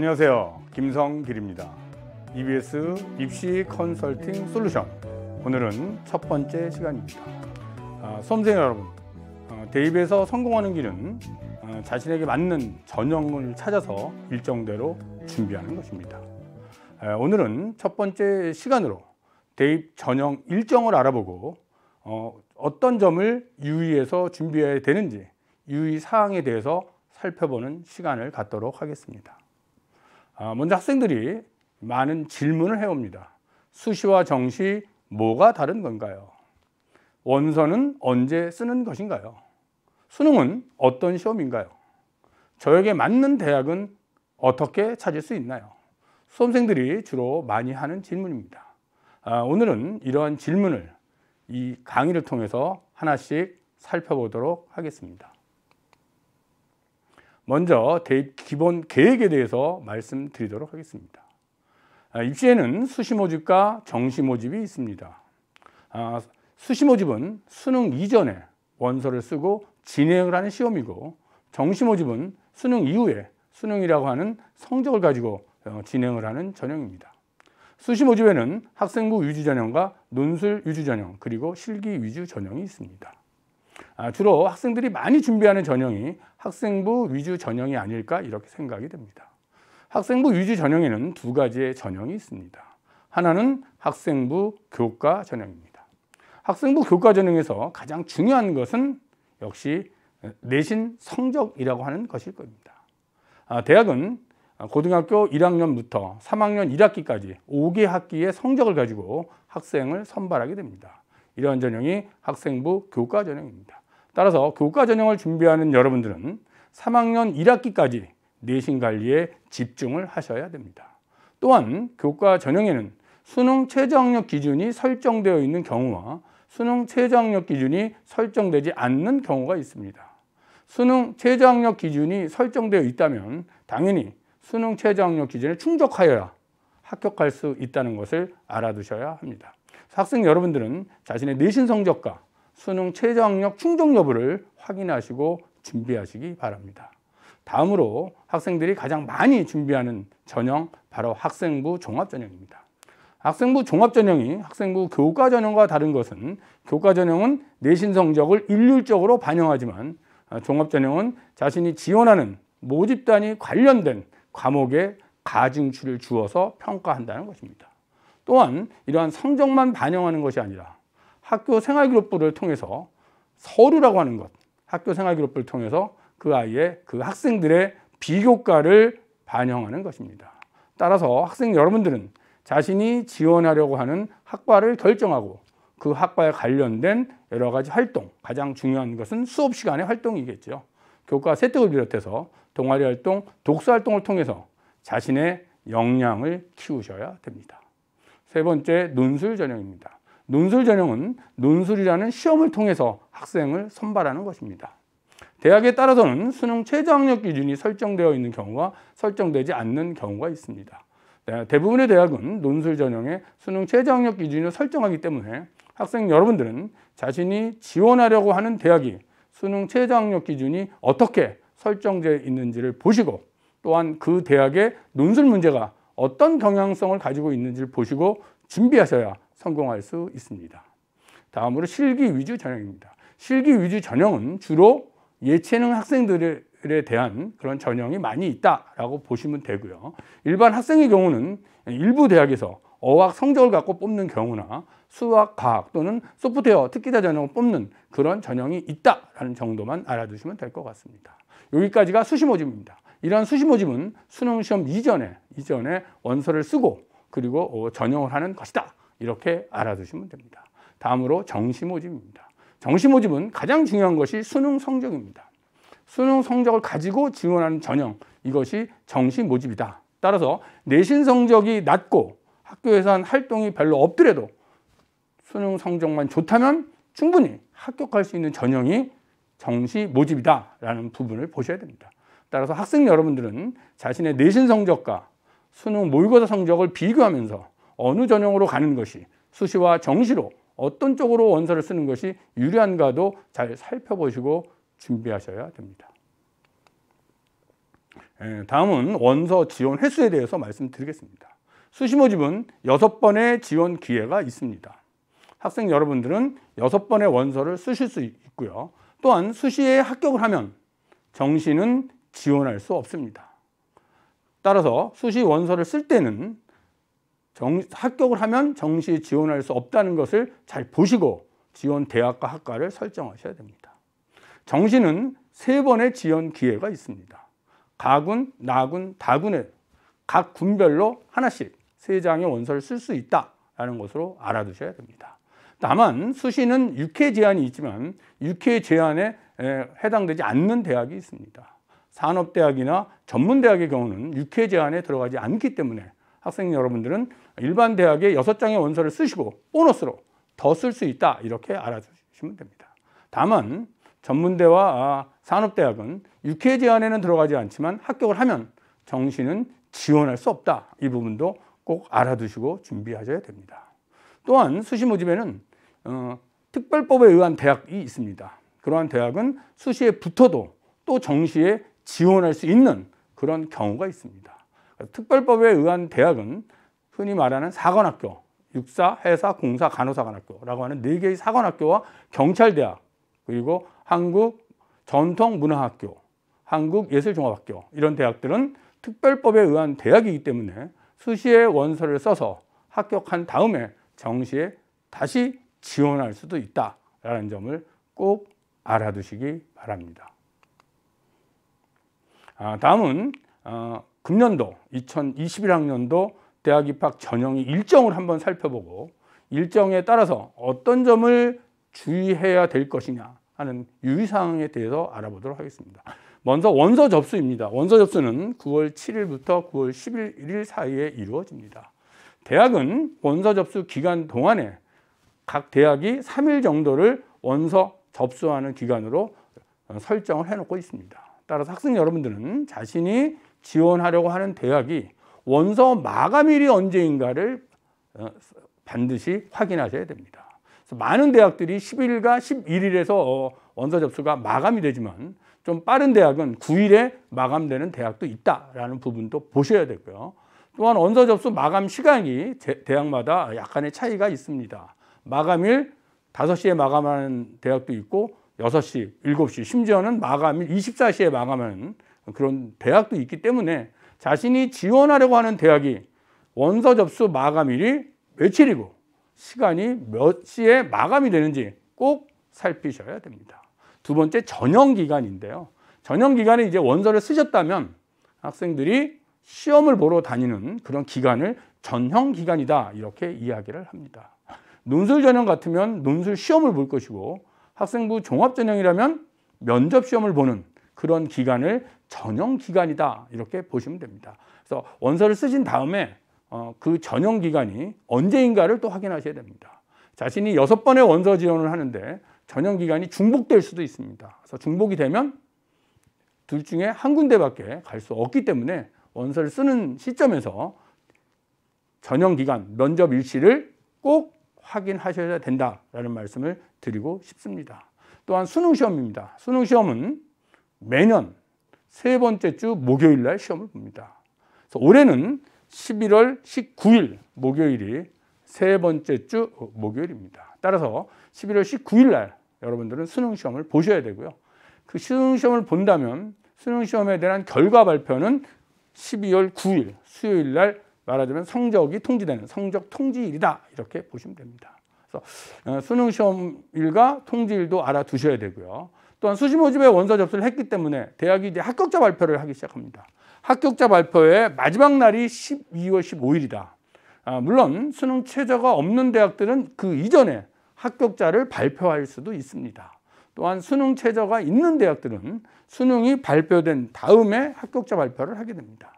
안녕하세요. 김성길입니다. EBS 입시 컨설팅 솔루션. 오늘은 첫 번째 시간입니다. 수험생 여러분, 대입에서 성공하는 길은 자신에게 맞는 전형을 찾아서 일정대로 준비하는 것입니다. 오늘은 첫 번째 시간으로 대입 전형 일정을 알아보고 어떤 점을 유의해서 준비해야 되는지 유의사항에 대해서 살펴보는 시간을 갖도록 하겠습니다. 먼저 학생들이 많은 질문을 해옵니다. 수시와 정시 뭐가 다른 건가요? 원서는 언제 쓰는 것인가요? 수능은 어떤 시험인가요? 저에게 맞는 대학은 어떻게 찾을 수 있나요? 수험생들이 주로 많이 하는 질문입니다. 오늘은 이러한 질문을 이 강의를 통해서 하나씩 살펴보도록 하겠습니다. 먼저 대입 기본 계획에 대해서 말씀드리도록 하겠습니다. 입시에는 수시 모집과 정시 모집이 있습니다. 수시 모집은 수능 이전에 원서를 쓰고 진행을 하는 시험이고, 정시 모집은 수능 이후에 수능이라고 하는 성적을 가지고 진행을 하는 전형입니다. 수시 모집에는 학생부 위주 전형과 논술 위주 전형, 그리고 실기 위주 전형이 있습니다. 주로 학생들이 많이 준비하는 전형이 학생부 위주 전형이 아닐까 이렇게 생각이 됩니다. 학생부 위주 전형에는 두 가지의 전형이 있습니다. 하나는 학생부 교과 전형입니다. 학생부 교과 전형에서 가장 중요한 것은 역시 내신 성적이라고 하는 것일 겁니다. 대학은 고등학교 1학년부터 3학년 1학기까지 5개 학기의 성적을 가지고 학생을 선발하게 됩니다. 이러한 전형이 학생부 교과 전형입니다. 따라서 교과 전형을 준비하는 여러분들은 3학년 1학기까지 내신 관리에 집중을 하셔야 됩니다. 또한 교과 전형에는 수능 최저학력 기준이 설정되어 있는 경우와 수능 최저학력 기준이 설정되지 않는 경우가 있습니다. 수능 최저학력 기준이 설정되어 있다면 당연히 수능 최저학력 기준에 충족하여야 합격할 수 있다는 것을 알아두셔야 합니다. 학생 여러분들은 자신의 내신 성적과 수능 최저학력 충족 여부를 확인하시고 준비하시기 바랍니다. 다음으로 학생들이 가장 많이 준비하는 전형, 바로 학생부 종합전형입니다. 학생부 종합전형이 학생부 교과 전형과 다른 것은, 교과 전형은 내신 성적을 일률적으로 반영하지만 종합전형은 자신이 지원하는 모집단이 관련된 과목에 가중치를 주어서 평가한다는 것입니다. 또한 이러한 성적만 반영하는 것이 아니라 학교 생활기록부를 통해서 서류라고 하는 것, 학교 생활기록부를 통해서 그 아이의, 그 학생들의 비교과를 반영하는 것입니다. 따라서 학생 여러분들은 자신이 지원하려고 하는 학과를 결정하고 그 학과에 관련된 여러 가지 활동, 가장 중요한 것은 수업 시간의 활동이겠죠. 교과 세특을 비롯해서 동아리 활동, 독서 활동을 통해서 자신의 역량을 키우셔야 됩니다. 세 번째, 논술 전형입니다. 논술 전형은 논술이라는 시험을 통해서 학생을 선발하는 것입니다. 대학에 따라서는 수능 최저학력 기준이 설정되어 있는 경우와 설정되지 않는 경우가 있습니다. 대부분의 대학은 논술 전형에 수능 최저학력 기준을 설정하기 때문에 학생 여러분들은 자신이 지원하려고 하는 대학이 수능 최저학력 기준이 어떻게 설정되어 있는지를 보시고, 또한 그 대학의 논술 문제가 어떤 경향성을 가지고 있는지를 보시고 준비하셔야 성공할 수 있습니다. 다음으로 실기 위주 전형입니다. 실기 위주 전형은 주로 예체능 학생들에 대한 그런 전형이 많이 있다라고 보시면 되고요. 일반 학생의 경우는 일부 대학에서 어학 성적을 갖고 뽑는 경우나 수학, 과학 또는 소프트웨어 특기자 전형을 뽑는 그런 전형이 있다라는 정도만 알아두시면 될 것 같습니다. 여기까지가 수시 모집입니다. 이러한 수시 모집은 수능 시험 이전에 원서를 쓰고 그리고 전형을 하는 것이다, 이렇게 알아두시면 됩니다. 다음으로 정시 모집입니다. 정시 모집은 가장 중요한 것이 수능 성적입니다. 수능 성적을 가지고 지원하는 전형, 이것이 정시 모집이다. 따라서 내신 성적이 낮고 학교에서 한 활동이 별로 없더라도 수능 성적만 좋다면 충분히 합격할 수 있는 전형이 정시 모집이다라는 부분을 보셔야 됩니다. 따라서 학생 여러분들은 자신의 내신 성적과 수능 모의고사 성적을 비교하면서 어느 전형으로 가는 것이, 수시와 정시로 어떤 쪽으로 원서를 쓰는 것이 유리한가도 잘 살펴보시고 준비하셔야 됩니다. 다음은 원서 지원 횟수에 대해서 말씀드리겠습니다. 수시 모집은 6번의 지원 기회가 있습니다. 학생 여러분들은 6번의 원서를 쓰실 수 있고요. 또한 수시에 합격을 하면 정시는 지원할 수 없습니다. 따라서 수시 원서를 쓸 때는 합격을 하면 정시에 지원할 수 없다는 것을 잘 보시고 지원 대학과 학과를 설정하셔야 됩니다. 정시는 3번의 지원 기회가 있습니다. 가군, 나군, 다군에 각 군별로 하나씩 3장의 원서를 쓸 수 있다는 것으로 알아두셔야 됩니다. 다만 수시는 6회 제한이 있지만 6회 제한에 해당되지 않는 대학이 있습니다. 산업대학이나 전문대학의 경우는 6회 제한에 들어가지 않기 때문에 학생 여러분들은 일반 대학에 6장의 원서를 쓰시고 보너스로 더 쓸 수 있다 이렇게 알아주시면 됩니다. 다만 전문대와 산업대학은 6회 제한에는 들어가지 않지만 합격을 하면 정시는 지원할 수 없다. 이 부분도 꼭 알아두시고 준비하셔야 됩니다. 또한 수시 모집에는 특별법에 의한 대학이 있습니다. 그러한 대학은 수시에 붙어도 또 정시에 지원할 수 있는 그런 경우가 있습니다. 특별법에 의한 대학은 흔히 말하는 사관학교, 육사, 해사, 공사, 간호사관학교라고 하는 4개의 사관학교와 경찰대학, 그리고 한국전통문화학교, 한국예술종합학교 이런 대학들은 특별법에 의한 대학이기 때문에 수시에 원서를 써서 합격한 다음에 정시에 다시 지원할 수도 있다라는 점을 꼭 알아두시기 바랍니다. 다음은 금년도 2021학년도 대학 입학 전형의 일정을 한번 살펴보고 일정에 따라서 어떤 점을 주의해야 될 것이냐 하는 유의사항에 대해서 알아보도록 하겠습니다. 먼저 원서 접수입니다. 원서 접수는 9월 7일부터 9월 11일 사이에 이루어집니다. 대학은 원서 접수 기간 동안에 각 대학이 3일 정도를 원서 접수하는 기간으로 설정을 해놓고 있습니다. 따라서 학생 여러분들은 자신이 지원하려고 하는 대학이 원서 마감일이 언제인가를 반드시 확인하셔야 됩니다. 그래서 많은 대학들이 10일과 11일에서 원서 접수가 마감이 되지만 좀 빠른 대학은 9일에 마감되는 대학도 있다라는 부분도 보셔야 되고요. 또한 원서 접수 마감 시간이 대학마다 약간의 차이가 있습니다. 마감일 5시에 마감하는 대학도 있고 6시, 7시, 심지어는 마감일 24시에 마감하는 그런 대학도 있기 때문에 자신이 지원하려고 하는 대학이 원서 접수 마감일이 며칠이고 시간이 몇 시에 마감이 되는지 꼭 살피셔야 됩니다. 두 번째, 전형 기간인데요. 전형 기간에 이제 원서를 쓰셨다면 학생들이 시험을 보러 다니는 그런 기간을 전형 기간이다 이렇게 이야기를 합니다. 논술 전형 같으면 논술 시험을 볼 것이고 학생부 종합 전형이라면 면접 시험을 보는 그런 기간을 전형 기간이다 이렇게 보시면 됩니다. 그래서 원서를 쓰신 다음에 그 전형 기간이 언제인가를 또 확인하셔야 됩니다. 자신이 6번의 원서 지원을 하는데 전형 기간이 중복될 수도 있습니다. 그래서 중복이 되면 둘 중에 한 군데밖에 갈 수 없기 때문에 원서를 쓰는 시점에서 전형 기간, 면접 일시를 꼭 확인하셔야 된다라는 말씀을 드리고 싶습니다. 또한 수능 시험입니다. 수능 시험은 매년 3번째 주 목요일 날 시험을 봅니다. 그래서 올해는 11월 19일 목요일이 3번째 주 목요일입니다. 따라서 11월 19일 날 여러분들은 수능 시험을 보셔야 되고요. 그 수능 시험을 본다면 수능 시험에 대한 결과 발표는 12월 9일 수요일 날 말하자면 성적이 통지되는 성적 통지일이다 이렇게 보시면 됩니다. 그래서 수능 시험일과 통지일도 알아두셔야 되고요. 또한 수시 모집에 원서 접수를 했기 때문에 대학이 이제 합격자 발표를 하기 시작합니다. 합격자 발표의 마지막 날이 12월 15일이다. 물론 수능 최저가 없는 대학들은 그 이전에 합격자를 발표할 수도 있습니다. 또한 수능 최저가 있는 대학들은 수능이 발표된 다음에 합격자 발표를 하게 됩니다.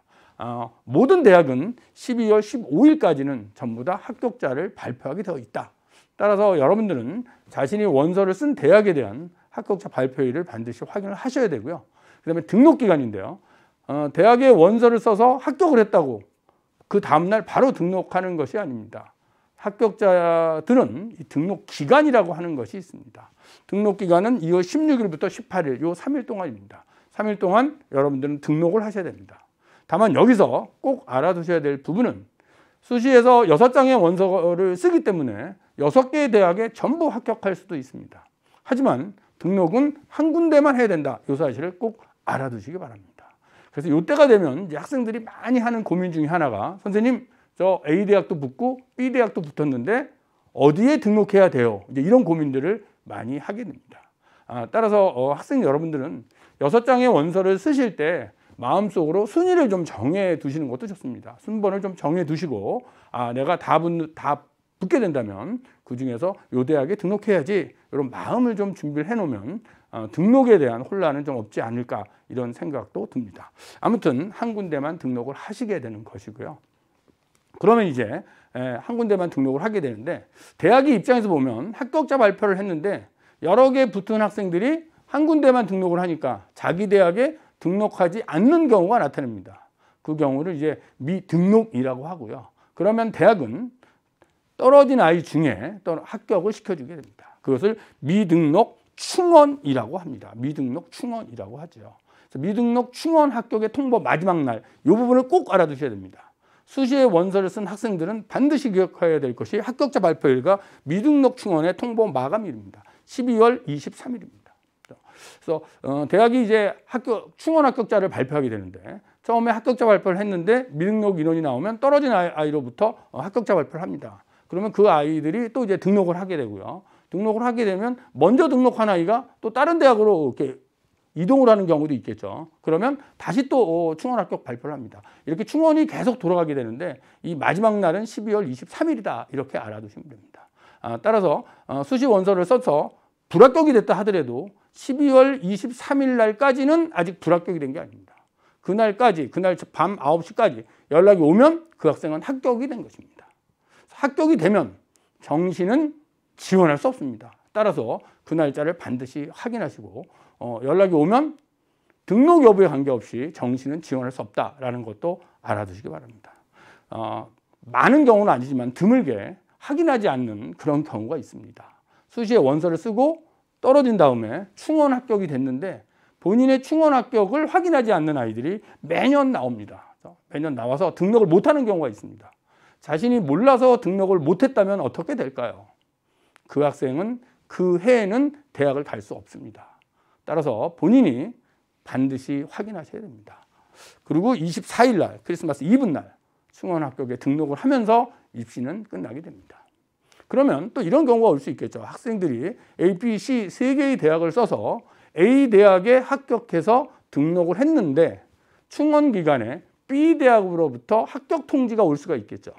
모든 대학은 12월 15일까지는 전부 다 합격자를 발표하게 되어 있다. 따라서 여러분들은 자신이 원서를 쓴 대학에 대한 합격자 발표일을 반드시 확인을 하셔야 되고요. 그 다음에 등록기간인데요. 대학에 원서를 써서 합격을 했다고 그 다음날 바로 등록하는 것이 아닙니다. 합격자들은 이 등록 기간이라고 하는 것이 있습니다. 등록 기간은 2월 16일부터 18일, 요 3일 동안입니다. 3일 동안 여러분들은 등록을 하셔야 됩니다. 다만 여기서 꼭 알아두셔야 될 부분은 수시에서 6장의 원서를 쓰기 때문에 6개의 대학에 전부 합격할 수도 있습니다. 하지만 등록은 한 군데만 해야 된다. 이 사실을 꼭 알아두시기 바랍니다. 그래서 이때가 되면 이제 학생들이 많이 하는 고민 중에 하나가 선생님 저 A 대학도 붙고 B 대학도 붙었는데 어디에 등록해야 돼요? 이제 이런 고민들을 많이 하게 됩니다. 따라서 학생 여러분들은 6장의 원서를 쓰실 때 마음속으로 순위를 좀 정해 두시는 것도 좋습니다. 순번을 좀 정해 두시고 내가 다 붙게 된다면 그중에서 이 대학에 등록해야지 이런 마음을 좀 준비를 해놓으면 등록에 대한 혼란은 좀 없지 않을까 이런 생각도 듭니다. 아무튼 한 군데만 등록을 하시게 되는 것이고요. 그러면 이제 한 군데만 등록을 하게 되는데 대학의 입장에서 보면 합격자 발표를 했는데 여러 개 붙은 학생들이 한 군데만 등록을 하니까 자기 대학에 등록하지 않는 경우가 나타납니다. 그 경우를 이제 미등록이라고 하고요. 그러면 대학은 떨어진 아이 중에 합격을 시켜주게 됩니다. 그것을 미등록 충원이라고 합니다. 미등록 충원이라고 하죠. 미등록 충원 합격의 통보 마지막 날 이 부분을 꼭 알아두셔야 됩니다. 수시에 원서를 쓴 학생들은 반드시 기억해야 될 것이 합격자 발표일과 미등록 충원의 통보 마감일입니다. 12월 23일입니다. 그래서 대학이 이제 충원 합격자를 발표하게 되는데 처음에 합격자 발표를 했는데 미등록 인원이 나오면 떨어진 아이로부터 합격자 발표를 합니다. 그러면 그 아이들이 또 이제 등록을 하게 되고요. 등록을 하게 되면 먼저 등록한 아이가 또 다른 대학으로 이렇게 이동을 하는 경우도 있겠죠. 그러면 다시 또 충원 합격 발표를 합니다. 이렇게 충원이 계속 돌아가게 되는데 이 마지막 날은 12월 23일이다. 이렇게 알아두시면 됩니다. 따라서 수시 원서를 써서 불합격이 됐다 하더라도 12월 23일 날까지는 아직 불합격이 된 게 아닙니다. 그날 밤 9시까지 연락이 오면 그 학생은 합격이 된 것입니다. 합격이 되면 정시는 지원할 수 없습니다. 따라서 그 날짜를 반드시 확인하시고 연락이 오면 등록 여부에 관계없이 정시는 지원할 수 없다라는 것도 알아두시기 바랍니다. 많은 경우는 아니지만 드물게 확인하지 않는 그런 경우가 있습니다. 수시에 원서를 쓰고 떨어진 다음에 충원 합격이 됐는데 본인의 충원 합격을 확인하지 않는 아이들이 매년 나옵니다. 매년 나와서 등록을 못하는 경우가 있습니다. 자신이 몰라서 등록을 못했다면 어떻게 될까요? 그 학생은 그 해에는 대학을 갈 수 없습니다. 따라서 본인이 반드시 확인하셔야 됩니다. 그리고 24일 날 크리스마스 이브 날 충원 합격에 등록을 하면서 입시는 끝나게 됩니다. 그러면 또 이런 경우가 올 수 있겠죠. 학생들이 A, B, C 세 개의 대학을 써서 A 대학에 합격해서 등록을 했는데 충원 기간에 B 대학으로부터 합격 통지가 올 수가 있겠죠.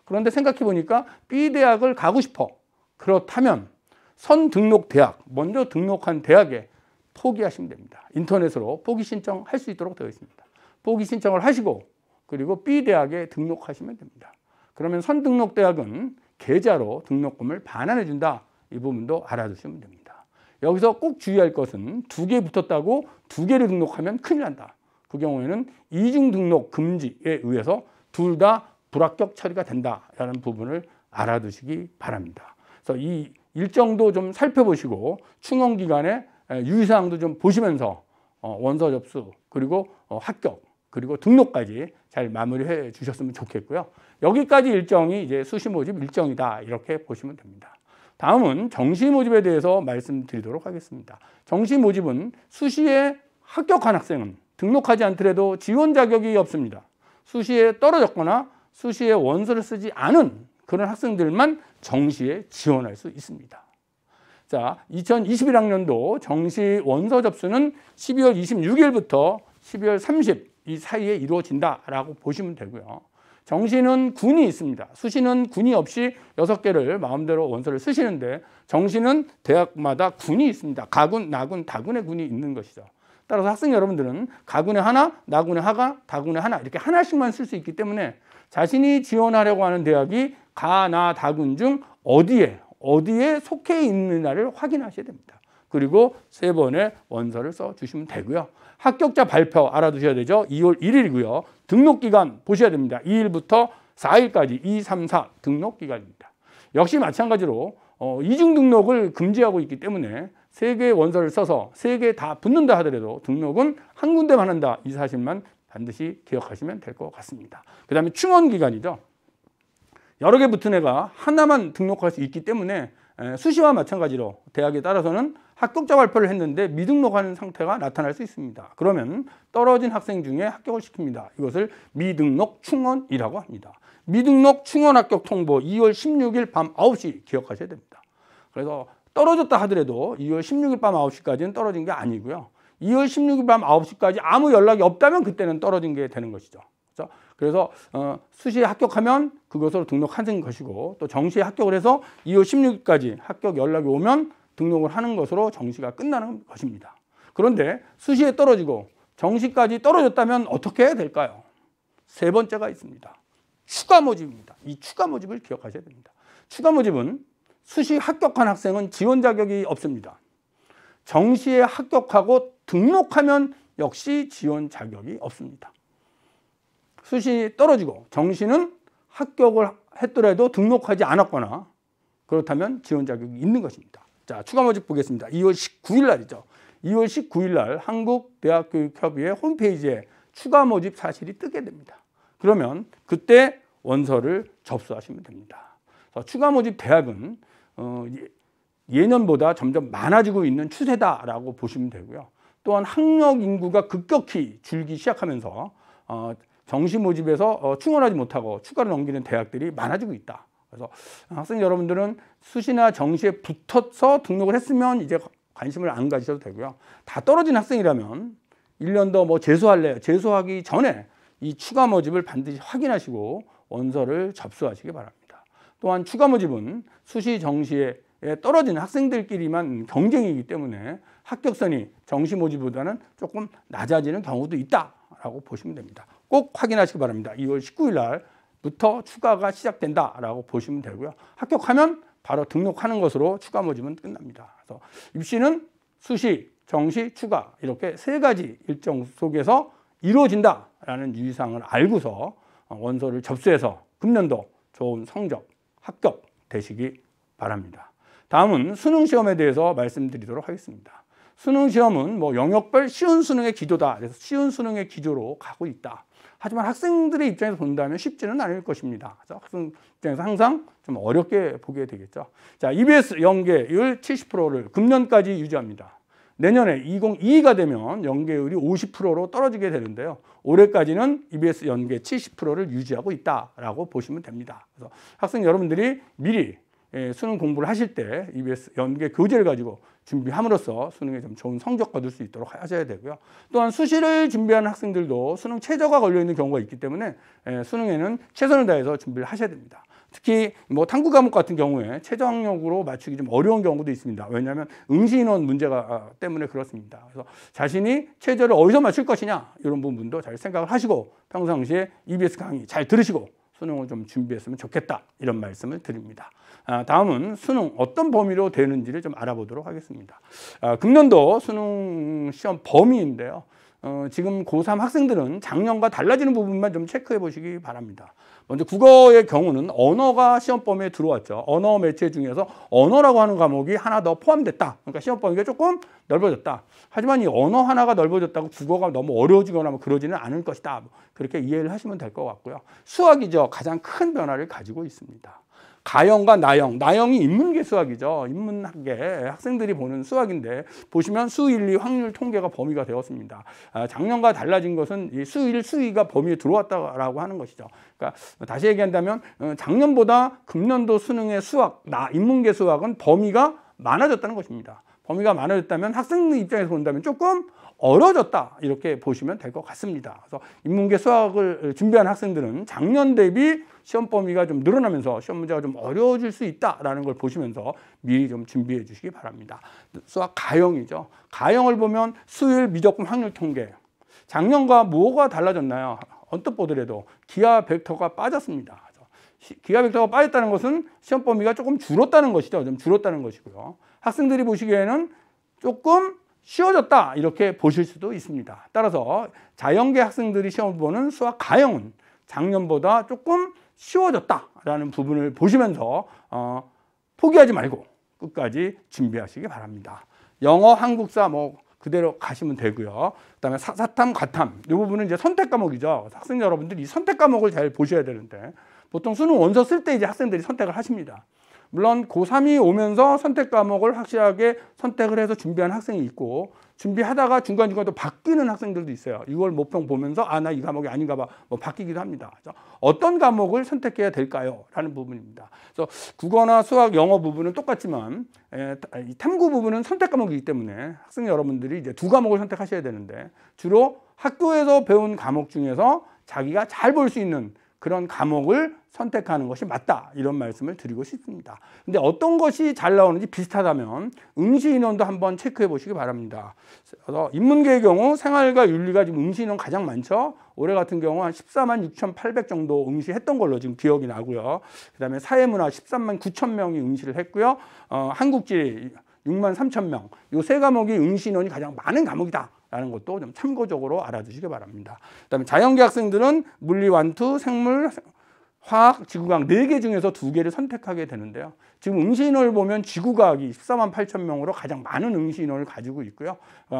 그런데 생각해 보니까 B 대학을 가고 싶어. 그렇다면 선등록 대학, 먼저 등록한 대학에 포기하시면 됩니다. 인터넷으로 포기 신청할 수 있도록 되어 있습니다. 포기 신청을 하시고 그리고 B 대학에 등록하시면 됩니다. 그러면 선등록 대학은 계좌로 등록금을 반환해 준다. 이 부분도 알아두시면 됩니다. 여기서 꼭 주의할 것은 2개 붙었다고 2개를 등록하면 큰일 난다. 그 경우에는 이중 등록 금지에 의해서 둘 다 불합격 처리가 된다라는 부분을 알아두시기 바랍니다. 그래서 이 일정도 좀 살펴보시고 충원 기간에 유의사항도 좀 보시면서 원서 접수 그리고 합격 그리고 등록까지 잘 마무리해 주셨으면 좋겠고요. 여기까지 일정이 이제 수시 모집 일정이다 이렇게 보시면 됩니다. 다음은 정시 모집에 대해서 말씀드리도록 하겠습니다. 정시 모집은 수시에 합격한 학생은 등록하지 않더라도 지원 자격이 없습니다. 수시에 떨어졌거나 수시에 원서를 쓰지 않은 그런 학생들만 정시에 지원할 수 있습니다. 자, 2021학년도 정시 원서 접수는 12월 26일부터 12월 30일 이 사이에 이루어진다라고 보시면 되고요. 정시는 군이 있습니다. 수시는 군이 없이 6개를 마음대로 원서를 쓰시는데 정시는 대학마다 군이 있습니다. 가군, 나군, 다군의 군이 있는 것이죠. 따라서 학생 여러분들은 가군에 하나, 나군에 하나, 다군에 하나 이렇게 하나씩만 쓸 수 있기 때문에 자신이 지원하려고 하는 대학이 가, 나, 다군 중 어디에 속해 있느냐를 확인하셔야 됩니다. 그리고 3번의 원서를 써주시면 되고요. 합격자 발표 알아두셔야 되죠. 2월 1일이고요. 등록기간 보셔야 됩니다. 2일부터 4일까지 2, 3, 4 등록기간입니다. 역시 마찬가지로 이중 등록을 금지하고 있기 때문에 3개의 원서를 써서 3개 다 붙는다 하더라도 등록은 한 군데만 한다. 이 사실만 반드시 기억하시면 될 것 같습니다. 그 다음에 충원 기간이죠. 여러 개 붙은 애가 하나만 등록할 수 있기 때문에 수시와 마찬가지로 대학에 따라서는 합격자 발표를 했는데 미등록하는 상태가 나타날 수 있습니다. 그러면 떨어진 학생 중에 합격을 시킵니다. 이것을 미등록 충원이라고 합니다. 미등록 충원 합격 통보 2월 16일 밤 9시 기억하셔야 됩니다. 그래서 떨어졌다 하더라도 2월 16일 밤 9시까지는 떨어진 게 아니고요. 2월 16일 밤 9시까지 아무 연락이 없다면 그때는 떨어진 게 되는 것이죠. 그래서 수시에 합격하면 그것으로 등록하는 것이고, 또 정시에 합격을 해서 2월 16일까지 합격 연락이 오면 등록을 하는 것으로 정시가 끝나는 것입니다. 그런데 수시에 떨어지고 정시까지 떨어졌다면 어떻게 해야 될까요? 세 번째가 있습니다. 추가 모집입니다. 이 추가 모집을 기억하셔야 됩니다. 추가 모집은 수시 합격한 학생은 지원 자격이 없습니다. 정시에 합격하고 등록하면 역시 지원 자격이 없습니다. 수시 떨어지고 정시는 합격을 했더라도 등록하지 않았거나 그렇다면 지원 자격이 있는 것입니다. 자, 추가 모집 보겠습니다. 2월 19일 날이죠. 2월 19일 날 한국대학교육협의회 홈페이지에 추가 모집 사실이 뜨게 됩니다. 그러면 그때 원서를 접수하시면 됩니다. 추가 모집 대학은 예년보다 점점 많아지고 있는 추세다라고 보시면 되고요. 또한 학력 인구가 급격히 줄기 시작하면서 정시 모집에서 충원하지 못하고 추가로 넘기는 대학들이 많아지고 있다. 그래서 학생 여러분들은 수시나 정시에 붙어서 등록을 했으면 이제 관심을 안 가지셔도 되고요. 다 떨어진 학생이라면 1년 더 뭐 재수할래요. 재수하기 전에 이 추가 모집을 반드시 확인하시고 원서를 접수하시기 바랍니다. 또한 추가 모집은 수시 정시에 떨어진 학생들끼리만 경쟁이기 때문에 합격선이 정시 모집보다는 조금 낮아지는 경우도 있다라고 보시면 됩니다. 꼭 확인하시기 바랍니다. 2월 19일 날부터 추가가 시작된다라고 보시면 되고요. 합격하면 바로 등록하는 것으로 추가 모집은 끝납니다. 그래서 입시는 수시, 정시, 추가 이렇게 세 가지 일정 속에서 이루어진다라는 유의사항을 알고서 원서를 접수해서 금년도 좋은 성적, 합격 되시기 바랍니다. 다음은 수능 시험에 대해서 말씀드리도록 하겠습니다. 수능 시험은 뭐 영역별 쉬운 수능의 기조다. 그래서 쉬운 수능의 기조로 가고 있다. 하지만 학생들의 입장에서 본다면 쉽지는 않을 것입니다. 그래서 학생 입장에서 항상 좀 어렵게 보게 되겠죠. 자, EBS 연계율 70%를 금년까지 유지합니다. 내년에 2022가 되면 연계율이 50%로 떨어지게 되는데요. 올해까지는 EBS 연계 70%를 유지하고 있다라고 보시면 됩니다. 그래서 학생 여러분들이 미리 수능 공부를 하실 때 EBS 연계 교재를 가지고 준비함으로써 수능에 좀 좋은 성적 거둘 수 있도록 하셔야 되고요. 또한 수시를 준비하는 학생들도 수능 최저가 걸려 있는 경우가 있기 때문에 수능에는 최선을 다해서 준비를 하셔야 됩니다. 특히 뭐 탐구 과목 같은 경우에 최저 학력으로 맞추기 좀 어려운 경우도 있습니다. 왜냐하면 응시 인원 문제가 때문에 그렇습니다. 그래서 자신이 최저를 어디서 맞출 것이냐 이런 부분도 잘 생각을 하시고 평상시에 EBS 강의 잘 들으시고 수능을 좀 준비했으면 좋겠다 이런 말씀을 드립니다. 다음은 수능 어떤 범위로 되는지를 좀 알아보도록 하겠습니다. 금년도 수능 시험 범위인데요. 지금 고3 학생들은 작년과 달라지는 부분만 좀 체크해 보시기 바랍니다. 먼저 국어의 경우는 언어가 시험 범위에 들어왔죠. 언어 매체 중에서 언어라고 하는 과목이 하나 더 포함됐다. 그러니까 시험 범위가 조금 넓어졌다. 하지만 이 언어 하나가 넓어졌다고 국어가 너무 어려워지거나 뭐 그러지는 않을 것이다. 그렇게 이해를 하시면 될 것 같고요. 수학이죠. 가장 큰 변화를 가지고 있습니다. 가형과 나형, 나형이 인문계 수학이죠. 인문학계 학생들이 보는 수학인데 보시면 수, 1, 2 확률 통계가 범위가 되었습니다. 작년과 달라진 것은 이 수, 1, 수, 2가 범위에 들어왔다고 하는 것이죠. 그러니까 다시 얘기한다면 작년보다 금년도 수능의 수학, 인문계 수학은 범위가 많아졌다는 것입니다. 범위가 많아졌다면 학생 입장에서 본다면 조금 어려워졌다 이렇게 보시면 될 것 같습니다. 그래서 인문계 수학을 준비한 학생들은 작년 대비 시험 범위가 좀 늘어나면서 시험 문제가 좀 어려워질 수 있다라는 걸 보시면서 미리 좀 준비해 주시기 바랍니다. 수학 가형이죠. 가형을 보면 수일, 미적분, 확률 통계. 작년과 뭐가 달라졌나요? 언뜻 보더라도 기하 벡터가 빠졌습니다. 기하 벡터가 빠졌다는 것은 시험 범위가 조금 줄었다는 것이죠. 좀 줄었다는 것이고요. 학생들이 보시기에는 조금 쉬워졌다 이렇게 보실 수도 있습니다. 따라서 자연계 학생들이 시험을 보는 수학 가형은 작년보다 조금 쉬워졌다라는 부분을 보시면서 포기하지 말고 끝까지 준비하시기 바랍니다. 영어, 한국사, 그대로 가시면 되고요. 그다음에 사탐, 과탐 이 부분은 이제 선택 과목이죠. 학생 여러분들이 이 선택 과목을 잘 보셔야 되는데 보통 수능 원서 쓸 때 이제 학생들이 선택을 하십니다. 물론 고3이 오면서 선택 과목을 확실하게 선택을 해서 준비하는 학생이 있고 준비하다가 중간중간 또 바뀌는 학생들도 있어요. 6월 모평 보면서 아, 나 이 과목이 아닌가 봐. 뭐 바뀌기도 합니다. 그래서 어떤 과목을 선택해야 될까요? 라는 부분입니다. 그래서 국어나 수학, 영어 부분은 똑같지만 이 탐구 부분은 선택 과목이기 때문에 학생 여러분들이 이제 두 과목을 선택하셔야 되는데 주로 학교에서 배운 과목 중에서 자기가 잘 볼 수 있는 그런 과목을 선택하는 것이 맞다 이런 말씀을 드리고 싶습니다. 근데 어떤 것이 잘 나오는지 비슷하다면 응시 인원도 한번 체크해 보시기 바랍니다. 그래서 인문계의 경우 생활과 윤리가 지금 응시 인원 가장 많죠. 올해 같은 경우 한 14만 6,800 정도 응시했던 걸로 지금 기억이 나고요. 그다음에 사회문화 13만 9천 명이 응시를 했고요. 한국지 6만 3천 명. 이 세 과목이 응시 인원이 가장 많은 과목이다. 라는 것도 좀 참고적으로 알아두시기 바랍니다. 그다음에 자연계 학생들은 물리 1, 2, 생물, 화학, 지구과학 4개 중에서 2개를 선택하게 되는데요. 지금 응시 인원을 보면 지구과학이 14만 8천 명으로 가장 많은 응시 인원을 가지고 있고요.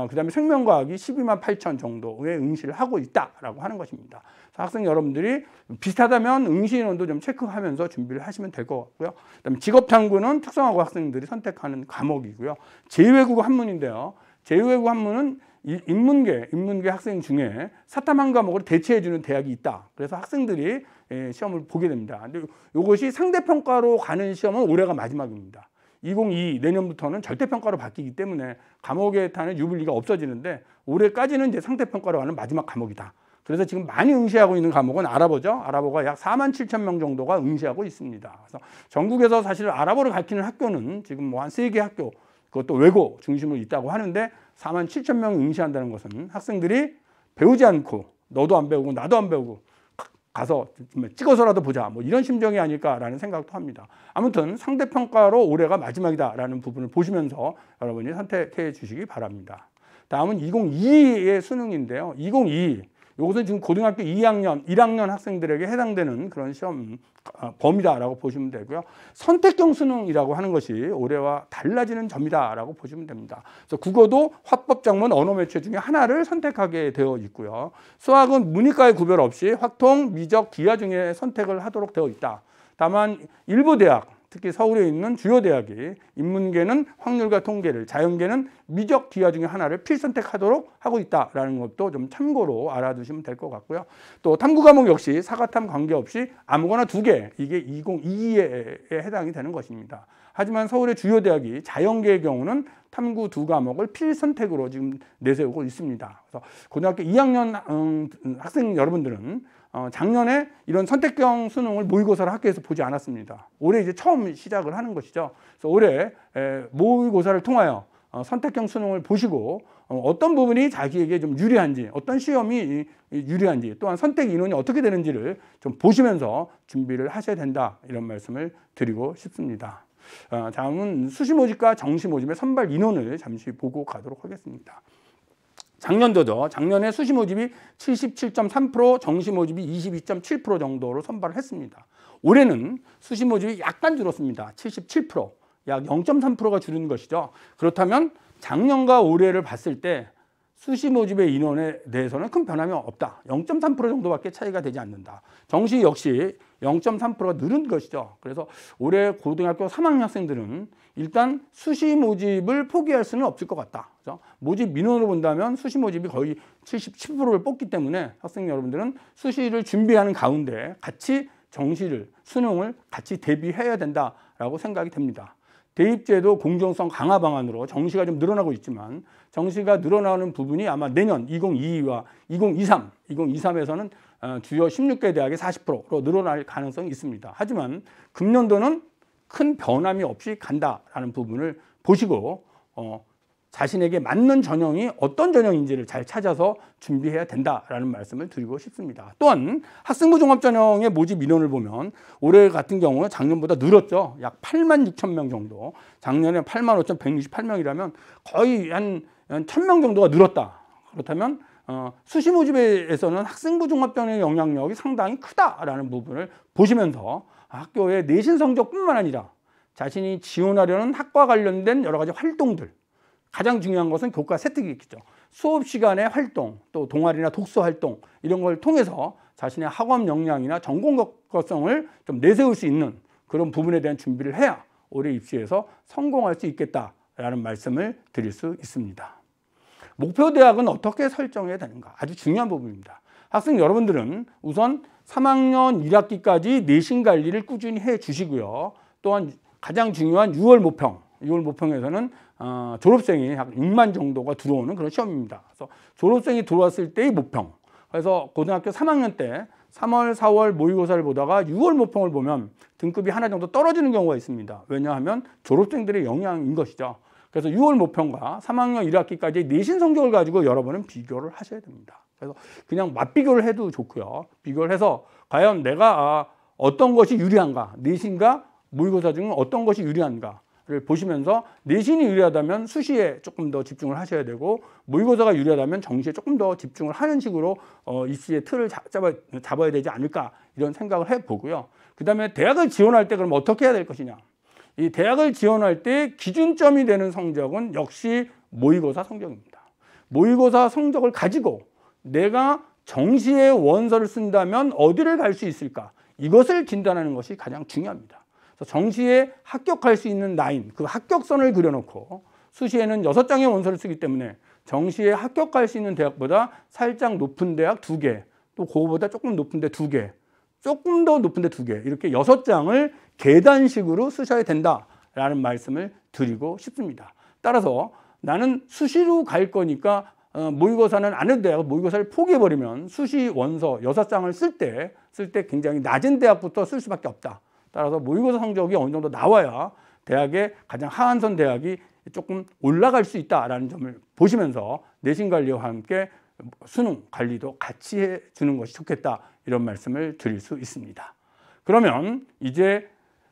그다음에 생명과학이 12만 8천 정도의 응시를 하고 있다라고 하는 것입니다. 학생 여러분들이 비슷하다면 응시 인원도 좀 체크하면서 준비를 하시면 될 것 같고요. 그다음에 직업탐구는 특성화고 학생들이 선택하는 과목이고요. 제2외국어 한문인데요. 제2외국어 한문은 인문계 학생 중에 사탐 한 과목을 대체해주는 대학이 있다. 그래서 학생들이 시험을 보게 됩니다. 근데 이것이 상대평가로 가는 시험은 올해가 마지막입니다. 2022 내년부터는 절대평가로 바뀌기 때문에 과목에 타는 유불리가 없어지는데 올해까지는 이제 상대평가로 가는 마지막 과목이다. 그래서 지금 많이 응시하고 있는 과목은 아랍어죠. 아랍어가 약 4만 7천 명 정도가 응시하고 있습니다. 그래서 전국에서 사실 아랍어를 가르치는 학교는 지금 뭐 한 3개 학교, 그것도 외고 중심으로 있다고 하는데 4만 7천 명이 응시한다는 것은 학생들이 배우지 않고 너도 안 배우고 나도 안 배우고 가서 찍어서라도 보자 뭐 이런 심정이 아닐까라는 생각도 합니다. 아무튼 상대평가로 올해가 마지막이다라는 부분을 보시면서 여러분이 선택해 주시기 바랍니다. 다음은 2022의 수능인데요. 2022 이것은 지금 고등학교 2학년, 1학년 학생들에게 해당되는 그런 시험 범위다라고 보시면 되고요. 선택형 수능이라고 하는 것이 올해와 달라지는 점이다라고 보시면 됩니다. 그래서 국어도 화법, 작문, 언어 매체 중에 하나를 선택하게 되어 있고요. 수학은 문이과의 구별 없이 확통, 미적, 기하 중에 선택을 하도록 되어 있다. 다만 일부 대학, 특히 서울에 있는 주요 대학이 인문계는 확률과 통계를, 자연계는 미적, 기하 중에 하나를 필선택하도록 하고 있다라는 것도 좀 참고로 알아두시면 될 것 같고요. 또 탐구 과목 역시 사과탐 관계없이 아무거나 2개, 이게 2022에 해당이 되는 것입니다. 하지만 서울의 주요 대학이 자연계의 경우는 탐구 2과목을 필선택으로 지금 내세우고 있습니다. 그래서 고등학교 2학년 학생 여러분들은 작년에 이런 선택형 수능을 모의고사를 학교에서 보지 않았습니다. 올해 이제 처음 시작을 하는 것이죠. 그래서 올해 모의고사를 통하여 선택형 수능을 보시고 어떤 부분이 자기에게 좀 유리한지, 어떤 시험이 유리한지, 또한 선택 인원이 어떻게 되는지를 좀 보시면서 준비를 하셔야 된다, 이런 말씀을 드리고 싶습니다. 다음은 수시 모집과 정시 모집의 선발 인원을 잠시 보고 가도록 하겠습니다. 작년도죠. 작년에 수시 모집이 77.3%, 정시 모집이 22.7% 정도로 선발을 했습니다. 올해는 수시 모집이 약간 줄었습니다. 77%, 약 0.3%가 줄은 것이죠. 그렇다면 작년과 올해를 봤을 때 수시 모집의 인원에 대해서는 큰 변함이 없다. 0.3% 정도밖에 차이가 되지 않는다. 정시 역시 0.3%가 늘은 것이죠. 그래서 올해 고등학교 3학년 학생들은 일단 수시 모집을 포기할 수는 없을 것 같다. 그렇죠? 모집 민원으로 본다면 수시 모집이 거의 77%를 뽑기 때문에 학생 여러분들은 수시를 준비하는 가운데 같이 정시를, 수능을 같이 대비해야 된다라고 생각이 됩니다. 대입제도 공정성 강화 방안으로 정시가 좀 늘어나고 있지만 정시가 늘어나는 부분이 아마 내년 2022와 2023에서는 주요 16개 대학의 40%로 늘어날 가능성이 있습니다. 하지만 금년도는 큰 변함이 없이 간다라는 부분을 보시고 자신에게 맞는 전형이 어떤 전형인지를 잘 찾아서 준비해야 된다라는 말씀을 드리고 싶습니다. 또한 학생부 종합전형의 모집 인원을 보면 올해 같은 경우는 작년보다 늘었죠. 약 8만 6천 명 정도. 작년에 8만 5,168명이라면 거의 한 1,000명 정도가 늘었다. 그렇다면 수시 모집에서는 학생부 종합전형의 영향력이 상당히 크다라는 부분을 보시면서 학교의 내신 성적뿐만 아니라 자신이 지원하려는 학과 관련된 여러 가지 활동들, 가장 중요한 것은 교과 세특이겠죠. 수업 시간의 활동, 또 동아리나 독서 활동 이런 걸 통해서 자신의 학업 역량이나 전공 적성을 좀 내세울 수 있는 그런 부분에 대한 준비를 해야 올해 입시에서 성공할 수 있겠다라는 말씀을 드릴 수 있습니다. 목표 대학은 어떻게 설정해야 되는가? 아주 중요한 부분입니다. 학생 여러분들은 우선 3학년 1학기까지 내신 관리를 꾸준히 해 주시고요. 또한 가장 중요한 6월 모평에서는 졸업생이 약 6만 정도가 들어오는 그런 시험입니다. 그래서 졸업생이 들어왔을 때의 모평. 그래서 고등학교 3학년 때 3월, 4월 모의고사를 보다가 6월 모평을 보면 등급이 하나 정도 떨어지는 경우가 있습니다. 왜냐하면 졸업생들의 영향인 것이죠. 그래서 6월 모평과 3학년 1학기까지 내신 성적을 가지고 여러분은 비교를 하셔야 됩니다. 그래서 그냥 맞비교를 해도 좋고요. 비교를 해서 과연 내가 어떤 것이 유리한가, 내신과 모의고사 중 어떤 것이 유리한가를 보시면서 내신이 유리하다면 수시에 조금 더 집중을 하셔야 되고 모의고사가 유리하다면 정시에 조금 더 집중을 하는 식으로 입시의 틀을 잡아야 되지 않을까 이런 생각을 해보고요. 그 다음에 대학을 지원할 때 그럼 어떻게 해야 될 것이냐. 이 대학을 지원할 때 기준점이 되는 성적은 역시 모의고사 성적입니다. 모의고사 성적을 가지고 내가 정시에 원서를 쓴다면 어디를 갈 수 있을까? 이것을 진단하는 것이 가장 중요합니다. 그래서 정시에 합격할 수 있는 라인, 그 합격선을 그려놓고 수시에는 6장의 원서를 쓰기 때문에 정시에 합격할 수 있는 대학보다 살짝 높은 대학 2개, 또 그거보다 조금 높은 데 2개, 조금 더 높은 데 2개 이렇게 6장을 계단식으로 쓰셔야 된다라는 말씀을 드리고 싶습니다. 따라서 나는 수시로 갈 거니까 모의고사는 안 해도 돼요. 모의고사를 포기해버리면 수시 원서 6장을 쓸 때 굉장히 낮은 대학부터 쓸 수밖에 없다. 따라서 모의고사 성적이 어느 정도 나와야 대학의 가장 하한선 대학이 조금 올라갈 수 있다라는 점을 보시면서 내신 관리와 함께 수능 관리도 같이 해주는 것이 좋겠다 이런 말씀을 드릴 수 있습니다. 그러면 이제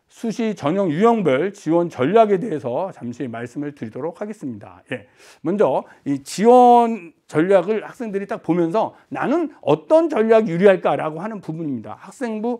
수시 전형 유형별 지원 전략에 대해서 잠시 말씀을 드리도록 하겠습니다. 예. 먼저 이 지원 전략을 학생들이 딱 보면서 나는 어떤 전략이 유리할까라고 하는 부분입니다. 학생부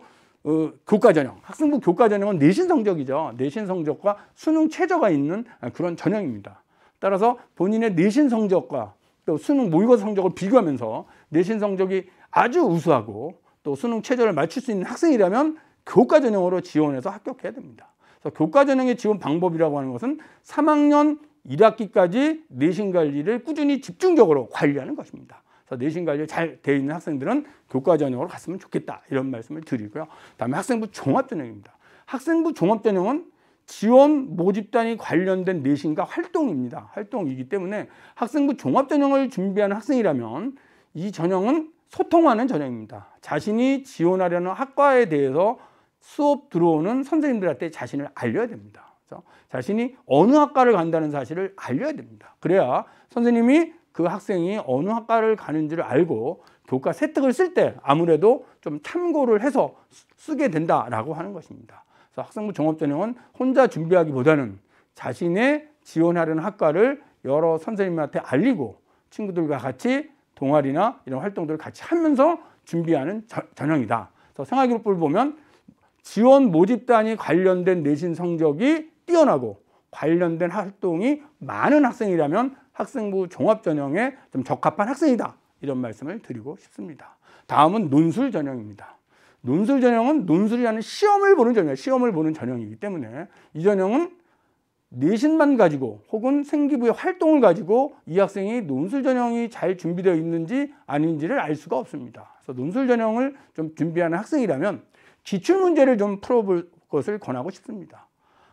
교과 전형. 학생부 교과 전형은 내신 성적이죠. 내신 성적과 수능 최저가 있는 그런 전형입니다. 따라서 본인의 내신 성적과 또 수능 모의고사 성적을 비교하면서 내신 성적이 아주 우수하고 또 수능 최저를 맞출 수 있는 학생이라면 교과 전형으로 지원해서 합격해야 됩니다. 그래서 교과 전형의 지원 방법이라고 하는 것은 3학년 1학기까지 내신 관리를 꾸준히 집중적으로 관리하는 것입니다. 그래서 내신 관리 잘 되어 있는 학생들은 교과 전형으로 갔으면 좋겠다 이런 말씀을 드리고요. 다음에 학생부 종합 전형입니다. 학생부 종합 전형은 지원 모집단이 관련된 내신과 활동입니다. 활동이기 때문에 학생부 종합 전형을 준비하는 학생이라면 이 전형은 소통하는 전형입니다. 자신이 지원하려는 학과에 대해서 수업 들어오는 선생님들한테 자신을 알려야 됩니다. 그래서 자신이 어느 학과를 간다는 사실을 알려야 됩니다. 그래야 선생님이 그 학생이 어느 학과를 가는지를 알고 교과 세특을 쓸 때 아무래도 좀 참고를 해서 쓰게 된다라고 하는 것입니다. 그래서 학생부 종합전형은 혼자 준비하기보다는 자신의 지원하려는 학과를 여러 선생님한테 알리고 친구들과 같이 동아리나 이런 활동들을 같이 하면서 준비하는 전형이다. 그래서 생활기록부를 보면 지원 모집단이 관련된 내신 성적이 뛰어나고 관련된 활동이 많은 학생이라면 학생부 종합전형에 좀 적합한 학생이다. 이런 말씀을 드리고 싶습니다. 다음은 논술 전형입니다. 논술 전형은 논술이라는 시험을 보는 전형이에요. 시험을 보는 전형이기 때문에 이 전형은 내신만 가지고 혹은 생기부의 활동을 가지고 이 학생이 논술 전형이 잘 준비되어 있는지 아닌지를 알 수가 없습니다. 그래서 논술 전형을 좀 준비하는 학생이라면 기출문제를 좀 풀어볼 것을 권하고 싶습니다.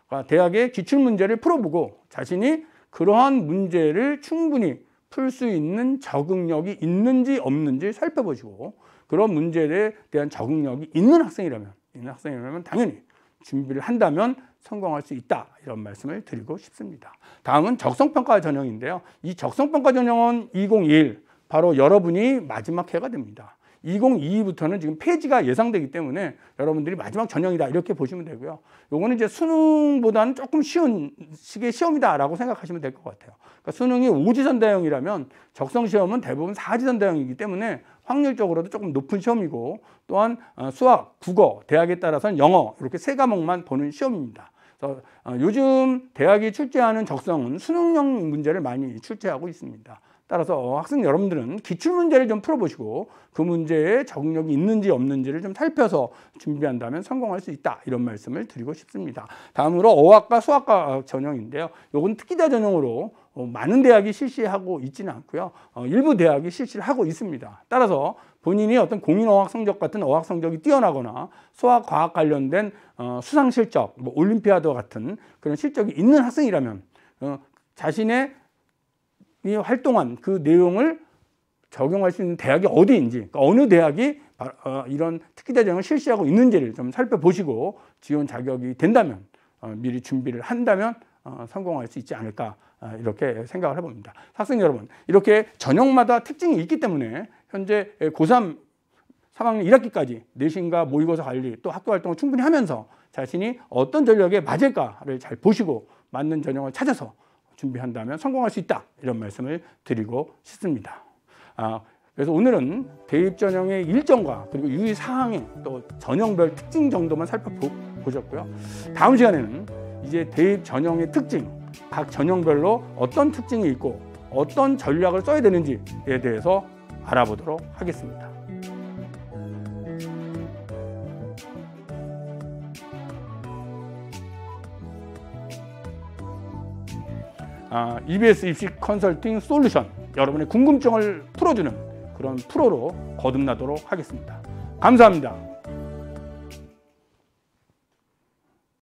그러니까 대학의 기출문제를 풀어보고 자신이 그러한 문제를 충분히 풀 수 있는 적응력이 있는지 없는지 살펴보시고 그런 문제에 대한 적응력이 있는 학생이라면 당연히 준비를 한다면 성공할 수 있다 이런 말씀을 드리고 싶습니다. 다음은 적성평가 전형인데요. 이 적성평가 전형은 2021 바로 여러분이 마지막 해가 됩니다. 2022부터는 지금 폐지가 예상되기 때문에 여러분들이 마지막 전형이다 이렇게 보시면 되고요. 요거는 이제 수능보다는 조금 쉬운 식의 시험이다라고 생각하시면 될 것 같아요. 그러니까 수능이 5지선다형이라면 적성시험은 대부분 4지선다형이기 때문에 확률적으로도 조금 높은 시험이고 또한 수학, 국어, 대학에 따라서는 영어 이렇게 3과목만 보는 시험입니다. 그래서 요즘 대학이 출제하는 적성은 수능형 문제를 많이 출제하고 있습니다. 따라서 학생 여러분들은 기출문제를 좀 풀어보시고 그 문제에 적응력이 있는지 없는지를 좀 살펴서 준비한다면 성공할 수 있다, 이런 말씀을 드리고 싶습니다. 다음으로 어학과 수학과 전형인데요. 이건 특기자 전형으로 많은 대학이 실시하고 있지는 않고요. 일부 대학이 실시를 하고 있습니다. 따라서 본인이 어떤 공인어학 성적 같은 어학 성적이 뛰어나거나 수학, 과학 관련된 수상 실적, 뭐 올림피아드 같은 그런 실적이 있는 학생이라면 자신의 이 활동한 그 내용을 적용할 수 있는 대학이 어디인지, 그러니까 어느 대학이 이런 특기자 전형을 실시하고 있는지를 좀 살펴보시고 지원 자격이 된다면, 미리 준비를 한다면 성공할 수 있지 않을까, 이렇게 생각을 해봅니다. 학생 여러분, 이렇게 전형마다 특징이 있기 때문에 현재 고3 3학년 1학기까지 내신과 모의고사 관리 또 학교 활동을 충분히 하면서 자신이 어떤 전력에 맞을까를 잘 보시고 맞는 전형을 찾아서 준비한다면 성공할 수 있다, 이런 말씀을 드리고 싶습니다. 그래서 오늘은 대입 전형의 일정과 그리고 유의 사항의 또 전형별 특징 정도만 살펴보셨고요. 다음 시간에는 이제 대입 전형의 특징, 각 전형별로 어떤 특징이 있고 어떤 전략을 써야 되는지에 대해서 알아보도록 하겠습니다. EBS 입시 컨설팅 솔루션, 여러분의 궁금증을 풀어주는 그런 프로로 거듭나도록 하겠습니다. 감사합니다.